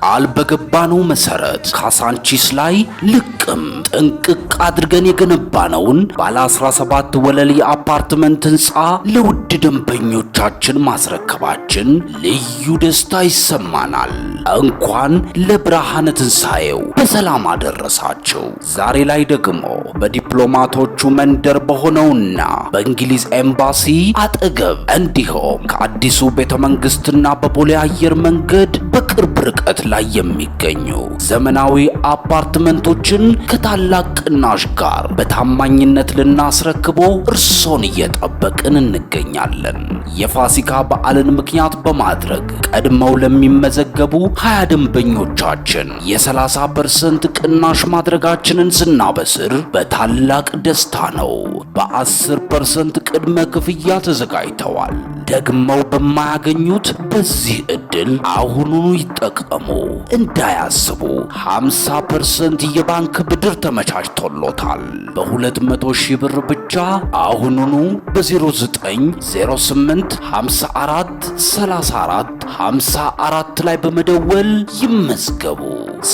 ቃል በገባነው መሰረት ካሳንቺስ ላይ ልቅም ጥንቅቅ አድርገን የገነባነውን ባለ 17 ወለል የአፓርትመንት ህንፃ ለውድ ደንበኞቻችን ማስረከባችን ልዩ ደስታ ይሰማናል። እንኳን ለብርሃነ ትንሣኤው በሰላም አደረሳችሁ። ዛሬ ላይ ደግሞ በዲፕሎማቶቹ መንደር በሆነውና በእንግሊዝ ኤምባሲ አጠገብ እንዲሁም ከአዲሱ ቤተ መንግስትና በቦሌ አየር መንገድ በቅርብ ርቀት ላይ የሚገኙ ዘመናዊ አፓርትመንቶችን ከታላቅ ቅናሽ ጋር በታማኝነት ልናስረክቦ እርሶን እየጠበቅን እንገኛለን። የፋሲካ በዓልን ምክንያት በማድረግ ቀድመው ለሚመዘገቡ 20 ደንበኞቻችን የ30% ቅናሽ ማድረጋችንን ስናበስር በታላቅ ደስታ ነው። በ10% ቅድመ ክፍያ ተዘጋጅተዋል። ደግመው በማያገኙት በዚህ ዕድል አሁኑኑ ይጠቀሙ። እንዳያስቡ 50% የባንክ ብድር ተመቻችቶሎታል። በ200 ሺህ ብር ብቻ አሁኑኑ በ0908 54 34 54 ላይ በመደወል ይመዝገቡ።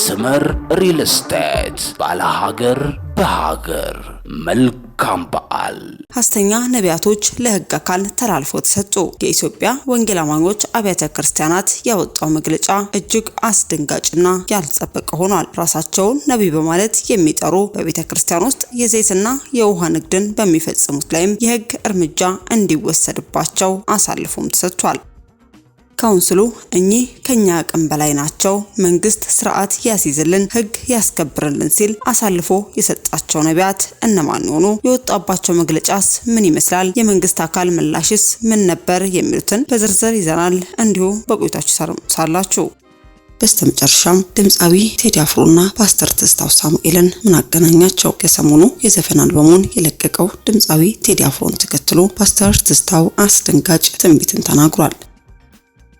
ስመር ሪል ስቴት ባለሀገር በሀገር። መልካም በዓል። ሐሰተኛ ነቢያቶች ለሕግ አካል ተላልፎ ተሰጡ። የኢትዮጵያ ወንጌል አማኞች አብያተ ክርስቲያናት ያወጣው መግለጫ እጅግ አስደንጋጭና ያልተጠበቀ ሆኗል። ራሳቸውን ነቢይ በማለት የሚጠሩ በቤተ ክርስቲያን ውስጥ የዘይትና የውሃ ንግድን በሚፈጽሙት ላይም የሕግ እርምጃ እንዲወሰድባቸው አሳልፎም ተሰጥቷል። ካውንስሉ እኚህ ከኛ አቅም በላይ ናቸው፣ መንግስት ስርዓት ያስይዝልን፣ ሕግ ያስከብርልን ሲል አሳልፎ የሰጣቸው ነቢያት እነማን ሆኑ? የወጣባቸው መግለጫስ ምን ይመስላል? የመንግስት አካል ምላሽስ ምን ነበር? የሚሉትን በዝርዝር ይዘናል። እንዲሁ በቆይታችሁ ሳላችሁ በስተመጨረሻም ድምጻዊ ቴዲ አፍሮና ፓስተር ትዝታው ሳሙኤልን ምን አገናኛቸው? ከሰሞኑ የዘፈን አልበሙን የለቀቀው ድምጻዊ ቴዲ አፍሮን ተከትሎ ፓስተር ትዝታው አስደንጋጭ ትንቢትን ተናግሯል።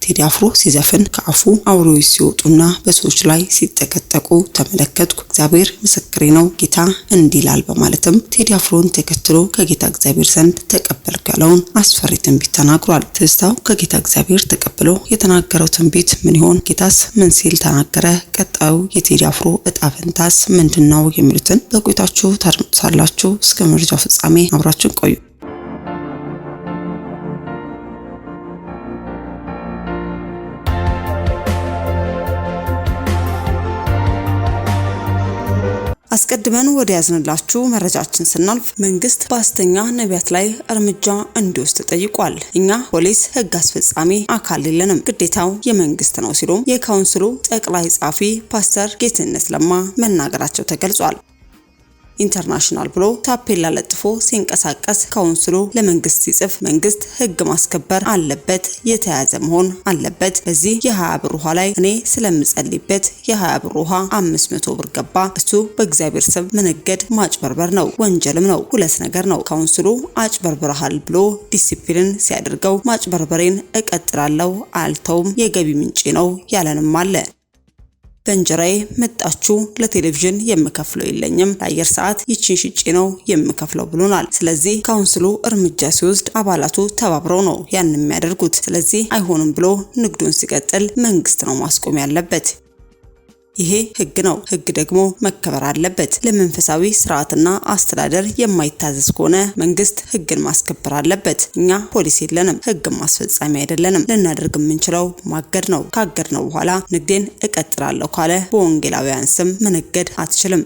ቴዲ አፍሮ ሲዘፍን ከአፉ አውሬዎች ሲወጡና በሰዎች ላይ ሲጠቀጠቁ ተመለከትኩ። እግዚአብሔር ምስክሬ ነው፣ ጌታ እንዲላል በማለትም ቴዲ አፍሮን ተከትሎ ከጌታ እግዚአብሔር ዘንድ ተቀበልኩ ያለውን አስፈሪ ትንቢት ተናግሯል። ትዝታው ከጌታ እግዚአብሔር ተቀብሎ የተናገረው ትንቢት ምን ይሆን? ጌታስ ምን ሲል ተናገረ? ቀጣዩ የቴዲ አፍሮ እጣ ፈንታስ ምንድነው? የሚሉትን በቆይታችሁ ታድምጡታላችሁ። እስከ መረጃው ፍጻሜ አብራችሁን ቆዩ። አስቀድመን ወደ ያዝንላችሁ መረጃችን ስናልፍ መንግስት በሐሰተኛ ነቢያት ላይ እርምጃ እንዲወስድ ጠይቋል። እኛ ፖሊስ ሕግ አስፈጻሚ አካል የለንም፣ ግዴታው የመንግስት ነው ሲሉ የካውንስሉ ጠቅላይ ጻፊ ፓስተር ጌትነት ለማ መናገራቸው ተገልጿል። ኢንተርናሽናል ብሎ ታፔላ ለጥፎ ሲንቀሳቀስ ካውንስሉ ለመንግስት ሲጽፍ መንግስት ሕግ ማስከበር አለበት፣ የተያዘ መሆን አለበት። በዚህ የ20 ብር ውሃ ላይ እኔ ስለምጸልይበት የ20 ብር ውሃ 500 ብር ገባ። እሱ በእግዚአብሔር ስም መነገድ ማጭበርበር ነው፣ ወንጀልም ነው። ሁለት ነገር ነው። ካውንስሉ አጭበርብረሃል ብሎ ዲሲፕሊን ሲያደርገው ማጭበርበሬን እቀጥላለሁ አልተውም፣ የገቢ ምንጭ ነው ያለንም አለ። በእንጀራዬ መጣችሁ፣ ለቴሌቪዥን የምከፍለው የለኝም፣ ለአየር ሰዓት ይቺን ሽጬ ነው የምከፍለው ብሎናል። ስለዚህ ካውንስሉ እርምጃ ሲወስድ አባላቱ ተባብረው ነው ያን የሚያደርጉት። ስለዚህ አይሆንም ብሎ ንግዱን ሲቀጥል መንግስት ነው ማስቆም ያለበት። ይሄ ሕግ ነው። ሕግ ደግሞ መከበር አለበት። ለመንፈሳዊ ስርዓትና አስተዳደር የማይታዘዝ ከሆነ መንግስት ሕግን ማስከበር አለበት። እኛ ፖሊስ የለንም፣ ሕግ ማስፈጻሚ አይደለንም። ልናደርግ የምንችለው ማገድ ነው። ካገድ ነው በኋላ ንግዴን እቀጥላለሁ ካለ በወንጌላውያን ስም መነገድ አትችልም።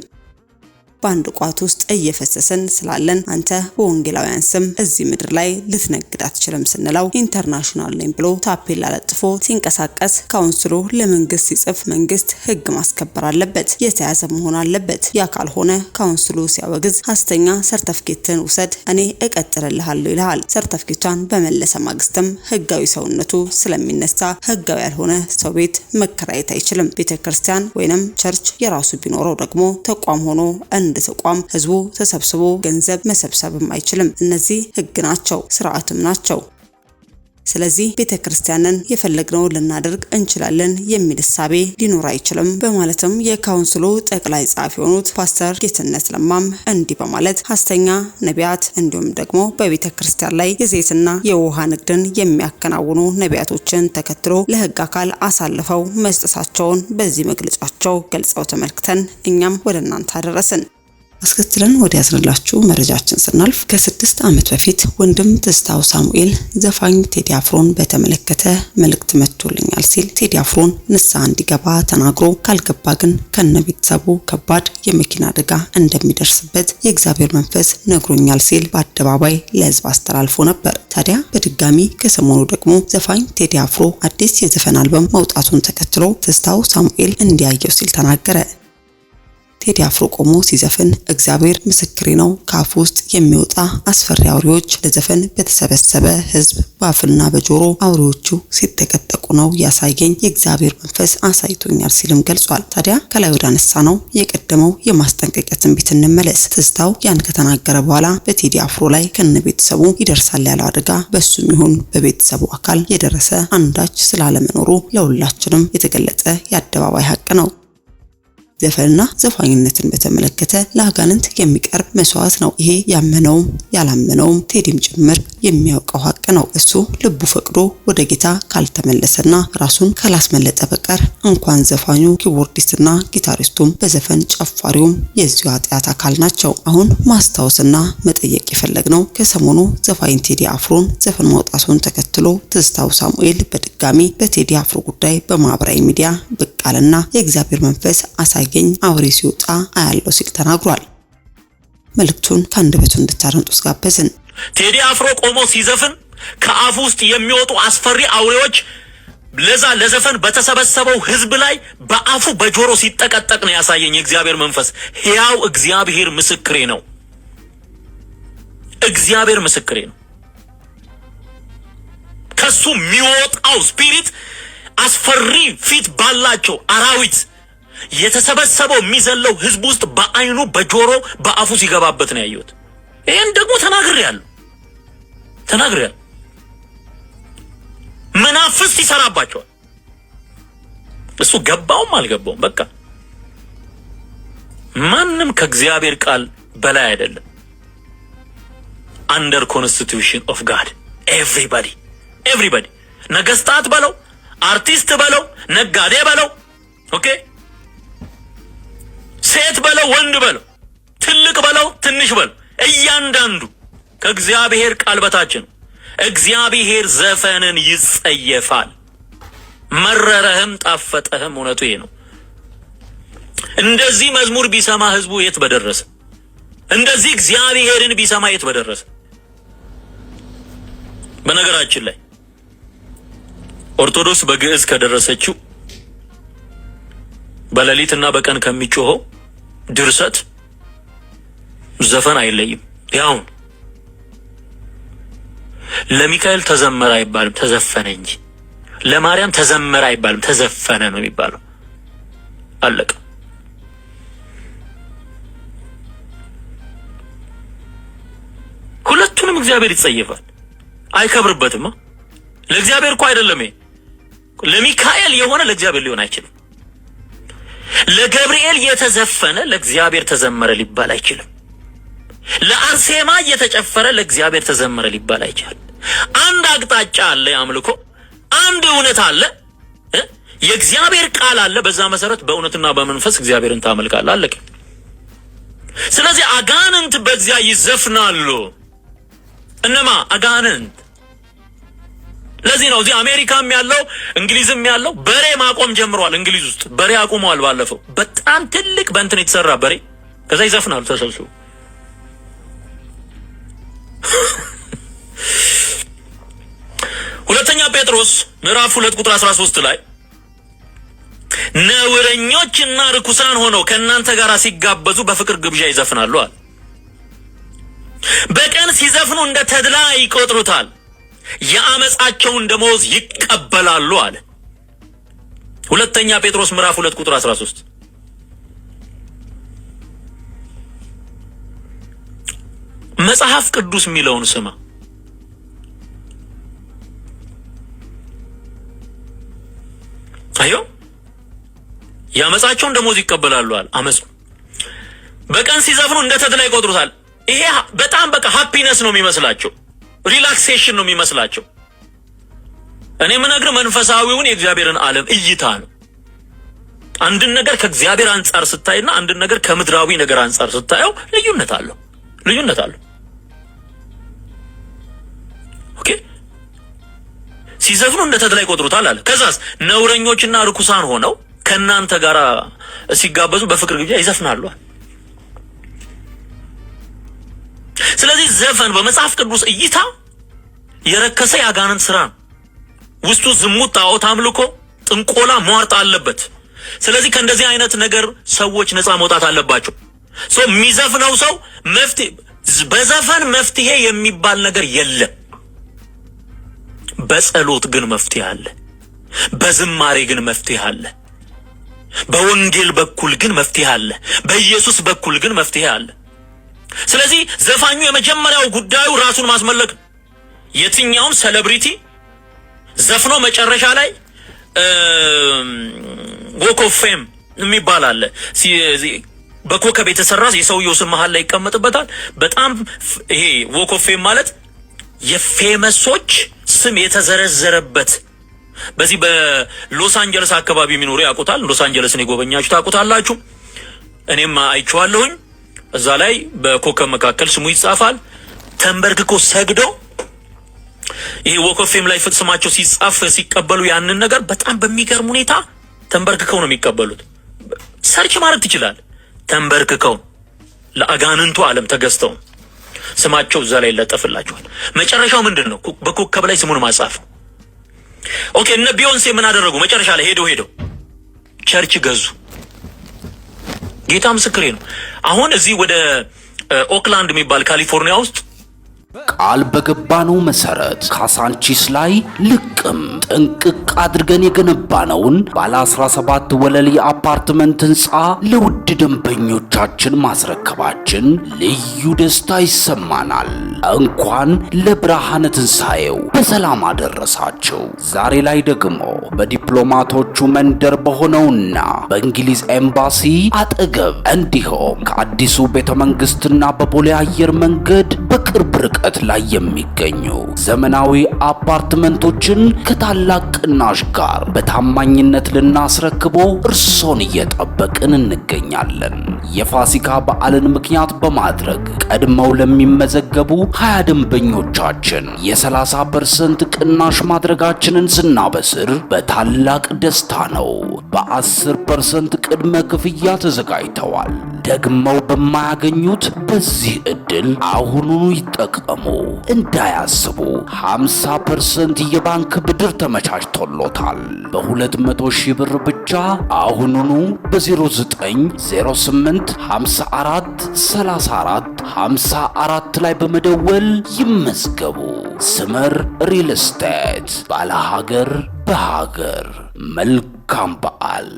በአንድ ቋት ውስጥ እየፈሰሰን ስላለን አንተ በወንጌላውያን ስም እዚህ ምድር ላይ ልትነግድ አትችልም ስንለው ኢንተርናሽናል ነኝ ብሎ ታፔላ ለጥፎ ሲንቀሳቀስ ካውንስሉ ለመንግስት ሲጽፍ መንግስት ሕግ ማስከበር አለበት፣ የተያዘ መሆን አለበት። ያ ካልሆነ ካውንስሉ ሲያወግዝ ሐሰተኛ ሰርተፍኬትን ውሰድ እኔ እቀጥልልሃለሁ ይልሃል። ሰርተፍኬቷን በመለሰ ማግስትም ሕጋዊ ሰውነቱ ስለሚነሳ ሕጋዊ ያልሆነ ሰው ቤት መከራየት አይችልም። ቤተክርስቲያን ወይንም ቸርች የራሱ ቢኖረው ደግሞ ተቋም ሆኖ እንደ ተቋም ህዝቡ ተሰብስቦ ገንዘብ መሰብሰብም አይችልም። እነዚህ ሕግ ናቸው፣ ስርዓትም ናቸው። ስለዚህ ቤተክርስቲያንን የፈለግነውን ልናደርግ እንችላለን የሚል እሳቤ ሊኖር አይችልም በማለትም የካውንስሉ ጠቅላይ ጸሐፊ የሆኑት ፓስተር ጌትነት ለማም እንዲህ በማለት ሐሰተኛ ነቢያት እንዲሁም ደግሞ በቤተክርስቲያን ላይ የዘይትና የውሃ ንግድን የሚያከናውኑ ነቢያቶችን ተከትሎ ለሕግ አካል አሳልፈው መስጠታቸውን በዚህ መግለጫቸው ገልጸው ተመልክተን እኛም ወደ እናንተ አደረስን። አስከትለን ወደ ያዝንላችሁ መረጃችን ስናልፍ ከ6 ዓመት በፊት ወንድም ትዝታው ሳሙኤል ዘፋኝ ቴዲ አፍሮን በተመለከተ መልእክት መጥቶልኛል ሲል ቴዲ አፍሮን ንስሐ እንዲገባ ተናግሮ ካልገባ ግን ከነቤተሰቡ ከባድ የመኪና አደጋ እንደሚደርስበት የእግዚአብሔር መንፈስ ነግሮኛል ሲል በአደባባይ ለሕዝብ አስተላልፎ ነበር። ታዲያ በድጋሚ ከሰሞኑ ደግሞ ዘፋኝ ቴዲ አፍሮ አዲስ የዘፈን አልበም መውጣቱን ተከትሎ ትዝታው ሳሙኤል እንዲያየው ሲል ተናገረ። ቴዲ አፍሮ ቆሞ ሲዘፍን እግዚአብሔር ምስክሬ ነው ከአፉ ውስጥ የሚወጣ አስፈሪ አውሬዎች ለዘፈን በተሰበሰበ ሕዝብ በአፍና በጆሮ አውሬዎቹ ሲተቀጠቁ ነው ያሳየኝ የእግዚአብሔር መንፈስ አሳይቶኛል ሲልም ገልጿል። ታዲያ ከላይ ወደ አነሳ ነው የቀደመው የማስጠንቀቂያ ትንቢት እንመለስ። ትዝታው ያን ከተናገረ በኋላ በቴዲ አፍሮ ላይ ከነቤተሰቡ ይደርሳል ያለው አደጋ በሱም ይሁን በቤተሰቡ አካል የደረሰ አንዳች ስላለመኖሩ ለሁላችንም የተገለጸ የአደባባይ ሀቅ ነው። ዘፈንና ዘፋኝነትን በተመለከተ ለአጋንንት የሚቀርብ መስዋዕት ነው። ይሄ ያመነውም ያላመነውም ቴዲም ጭምር የሚያውቀው ሀቅ ነው። እሱ ልቡ ፈቅዶ ወደ ጌታ ካልተመለሰና ራሱን ካላስመለጠ በቀር እንኳን ዘፋኙ ኪቦርዲስትና ጊታሪስቱም በዘፈን ጨፋሪውም የዚሁ ኃጢአት አካል ናቸው። አሁን ማስታወስና መጠየቅ የፈለግነው ከሰሞኑ ዘፋኝ ቴዲ አፍሮን ዘፈን ማውጣቱን ተከትሎ ትዝታው ሳሙኤል በድጋሚ በቴዲ አፍሮ ጉዳይ በማህበራዊ ሚዲያ ብቅ አለና የእግዚአብሔር መንፈስ አሳየኝ አውሬ ሲወጣ አያለው ሲል ተናግሯል። መልእክቱን ከአንደበቱ እንድታረምጡስ ጋበዝን። ቴዲ አፍሮ ቆሞ ሲዘፍን ከአፉ ውስጥ የሚወጡ አስፈሪ አውሬዎች ለዘፈን በተሰበሰበው ሕዝብ ላይ በአፉ በጆሮ ሲጠቀጠቅ ነው ያሳየኝ የእግዚአብሔር መንፈስ። ሕያው እግዚአብሔር ምስክሬ ነው። እግዚአብሔር ምስክሬ ነው። ከሱ የሚወጣው ስፒሪት አስፈሪ ፊት ባላቸው አራዊት የተሰበሰበው የሚዘለው ሕዝብ ውስጥ በአይኑ በጆሮ በአፉ ሲገባበት ነው ያየሁት። ይሄን ደግሞ ተናግሬያለሁ። መናፍስት ይሰራባቸዋል። እሱ ገባውም አልገባውም በቃ ማንም ከእግዚአብሔር ቃል በላይ አይደለም። under constitution of God everybody ነገስታት በለው አርቲስት በለው ነጋዴ በለው ኦኬ ሴት በለው ወንድ በለው ትልቅ በለው ትንሽ በለው እያንዳንዱ ከእግዚአብሔር ቃል በታች ነው። እግዚአብሔር ዘፈንን ይጸየፋል። መረረህም ጣፈጠህም እውነቱ ይሄ ነው። እንደዚህ መዝሙር ቢሰማ ህዝቡ የት በደረሰ። እንደዚህ እግዚአብሔርን ቢሰማ የት በደረሰ። በነገራችን ላይ ኦርቶዶክስ በግዕዝ ከደረሰችው በሌሊትና በቀን ከሚጮኸው ድርሰት ዘፈን አይለይም። ያው ለሚካኤል ተዘመረ አይባልም ተዘፈነ እንጂ፣ ለማርያም ተዘመረ አይባልም ተዘፈነ ነው የሚባለው። አለቀ። ሁለቱንም እግዚአብሔር ይጸየፋል፣ አይከብርበትም። ለእግዚአብሔር እኮ አይደለም። ለሚካኤል የሆነ ለእግዚአብሔር ሊሆን አይችልም። ለገብርኤል የተዘፈነ ለእግዚአብሔር ተዘመረ ሊባል አይችልም። ለአርሴማ የተጨፈረ ለእግዚአብሔር ተዘመረ ሊባል አይችልም። አንድ አቅጣጫ አለ ያምልኮ፣ አንድ እውነት አለ፣ የእግዚአብሔር ቃል አለ። በዛ መሰረት በእውነትና በመንፈስ እግዚአብሔርን ታመልካለህ። አለቀ። ስለዚህ አጋንንት በዚያ ይዘፍናሉ። እነማ አጋንንት። ለዚህ ነው እዚህ አሜሪካም ያለው እንግሊዝም ያለው በሬ ማቆም ጀምሯል። እንግሊዝ ውስጥ በሬ አቁመዋል። ባለፈው በጣም ትልቅ በእንትን የተሰራ በሬ ከዛ ይዘፍናሉ ተሰብስበው። ሁለተኛ ጴጥሮስ ምዕራፍ 2 ቁጥር 13 ላይ ነውረኞችና ርኩሳን ሆነው ከእናንተ ጋር ሲጋበዙ በፍቅር ግብዣ ይዘፍናሉ አለ። በቀን ሲዘፍኑ እንደ ተድላ ይቆጥሩታል፣ የአመጻቸውን ደመወዝ ይቀበላሉ አለ። ሁለተኛ ጴጥሮስ ምዕራፍ 2 ቁጥር 13 መጽሐፍ ቅዱስ የሚለውን ስማ። አዮ ያመጻቸውን ደሞዝ ይቀበላሉ አለ። አመጹ በቀን ሲዘፍኑ እንደ ተድላ ይቆጥሩታል። ይሄ በጣም በቃ ሃፒነስ ነው የሚመስላቸው፣ ሪላክሴሽን ነው የሚመስላቸው። እኔ ምነግር መንፈሳዊውን የእግዚአብሔርን ዓለም እይታ ነው። አንድን ነገር ከእግዚአብሔር አንጻር ስታይና አንድን ነገር ከምድራዊ ነገር አንጻር ስታየው ልዩነት አለው። ኦኬ ሲዘፍኑ እንደ ተድላ ይቆጥሩታል አለ። ከዛስ ነውረኞችና ርኩሳን ሆነው ከናንተ ጋር ሲጋበዙ በፍቅር ግብዣ ይዘፍናሉ። ስለዚህ ዘፈን በመጽሐፍ ቅዱስ እይታ የረከሰ ያጋንንት ስራ ነው። ውስጡ ዝሙት፣ ጣዖት አምልኮ፣ ጥንቆላ፣ ሟርት አለበት። ስለዚህ ከእንደዚህ አይነት ነገር ሰዎች ነፃ መውጣት አለባቸው። የሚዘፍነው ሰው በዘፈን መፍትሄ የሚባል ነገር የለም። በጸሎት ግን መፍትሄ አለ። በዝማሬ ግን መፍትሄ አለ። በወንጌል በኩል ግን መፍትሄ አለ። በኢየሱስ በኩል ግን መፍትሄ አለ። ስለዚህ ዘፋኙ የመጀመሪያው ጉዳዩ ራሱን ማስመለክ ነው። የትኛውም ሴሌብሪቲ ዘፍኖ መጨረሻ ላይ ዎክ ኦፍ ፌም የሚባል አለ። በኮከብ የተሰራ የሰውየው ስም መሃል ላይ ይቀመጥበታል። በጣም ይሄ ዎክ ኦፍ ፌም ማለት የፌመሶች ስም የተዘረዘረበት። በዚህ በሎስ አንጀለስ አካባቢ የሚኖሩ ያውቁታል። ሎስ አንጀለስን የጎበኛችሁ ታውቁታላችሁ። እኔም አይቼዋለሁኝ። እዛ ላይ በኮከብ መካከል ስሙ ይጻፋል። ተንበርክኮ ሰግዶ ይሄ ዎክ ኦፍ ፌም ላይ ስማቸው ሲጻፍ ሲቀበሉ ያንን ነገር በጣም በሚገርም ሁኔታ ተንበርክከው ነው የሚቀበሉት። ሰርች ማድረግ ትችላል። ተንበርክከው ለአጋንንቱ ዓለም ተገዝተው ስማቸው እዛ ላይ ይለጠፍላቸዋል። መጨረሻው ምንድን ነው? በኮከብ ላይ ስሙን ማጻፍ። ኦኬ እነ ቢዮንሴ ምን አደረጉ? መጨረሻ ላይ ሄደው ቸርች ገዙ። ጌታ ምስክሬ ነው። አሁን እዚህ ወደ ኦክላንድ የሚባል ካሊፎርኒያ ውስጥ ቃል በገባነው መሰረት ካሳንቺስ ላይ ልቅም ጥንቅቅ አድርገን የገነባነውን ባለ 17 ወለል የአፓርትመንት ህንፃ ለውድ ደንበኞቻችን ማስረከባችን ልዩ ደስታ ይሰማናል። እንኳን ለብርሃነ ትንሣኤው በሰላም አደረሳቸው። ዛሬ ላይ ደግሞ በዲፕሎማቶቹ መንደር በሆነውና በእንግሊዝ ኤምባሲ አጠገብ እንዲሁም ከአዲሱ ቤተ መንግስትና በቦሌ አየር መንገድ በቅርብ ርቀት ላይ የሚገኙ ዘመናዊ አፓርትመንቶችን ከታላቅ ቅናሽ ጋር በታማኝነት ልናስረክቦ እርሶን እየጠበቅን እንገኛለን። የፋሲካ በዓልን ምክንያት በማድረግ ቀድመው ለሚመዘገቡ 20 ደንበኞቻችን የ30% ቅናሽ ማድረጋችንን ስናበስር በታላቅ ደስታ ነው። በ10% ቅድመ ክፍያ ተዘጋጅተዋል። ደግመው በማያገኙት በዚህ ዕድል አሁኑኑ ይጠቀሙ። እንዳያስቡ 50% የባንክ ብድር ተመቻችቶሎታል። በ200 ሺህ ብር ብቻ አሁኑኑ በ0908 54 34 54 ላይ በመደወል ይመዝገቡ። ስመር ሪል ስቴት ባለ ሀገር በሀገር። መልካም በዓል።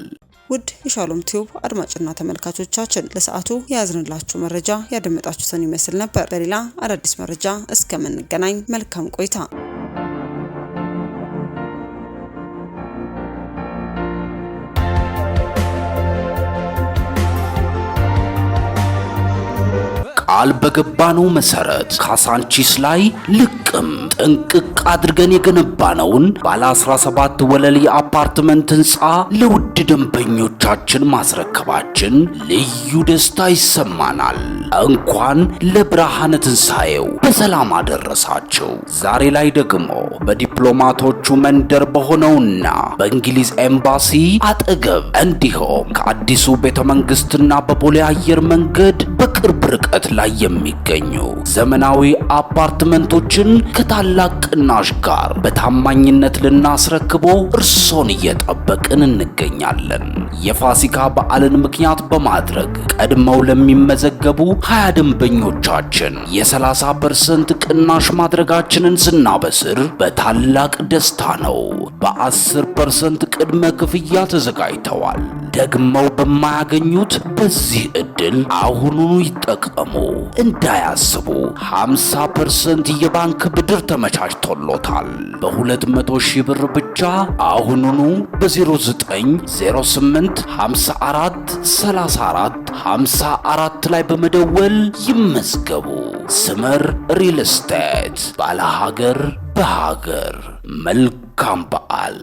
ውድ የሻሎም ቲዩብ አድማጭና ተመልካቾቻችን ለሰዓቱ የያዝንላችሁ መረጃ ያደመጣችሁትን ይመስል ነበር። በሌላ አዳዲስ መረጃ እስከምንገናኝ መልካም ቆይታ። ቃል በገባነው መሰረት ካሳንቺስ ላይ ልቅም ጥንቅቅ አድርገን የገነባነውን ባለ 17 ወለል የአፓርትመንት ህንፃ ለውድ ደንበኞቻችን ማስረከባችን ልዩ ደስታ ይሰማናል። እንኳን ለብርሃነ ትንሣኤው በሰላም አደረሳቸው። ዛሬ ላይ ደግሞ በዲፕሎማቶቹ መንደር በሆነውና በእንግሊዝ ኤምባሲ አጠገብ እንዲሁም ከአዲሱ ቤተ መንግስትና በቦሌ አየር መንገድ በቅርብ ርቀት ላይ የሚገኙ ዘመናዊ አፓርትመንቶችን ከታላቅ ቅናሽ ጋር በታማኝነት ልናስረክቦ እርሶን እየጠበቅን እንገኛለን። የፋሲካ በዓልን ምክንያት በማድረግ ቀድመው ለሚመዘገቡ 20 ደንበኞቻችን የ30% ቅናሽ ማድረጋችንን ስናበስር በታላቅ ደስታ ነው። በ10% ቅድመ ክፍያ ተዘጋጅተዋል። ደግመው በማያገኙት በዚህ ዕድል አሁኑኑ ይጠቀሙ። እንዳያስቡ 50% የባንክ ብድር ተመቻችቶሎታል። በ200 ሺህ ብር ብቻ አሁኑኑ በ0908 54 34 54 ላይ በመደወል ይመዝገቡ። ስመር ሪል ስቴት ባለ ሀገር በሀገር። መልካም በዓል።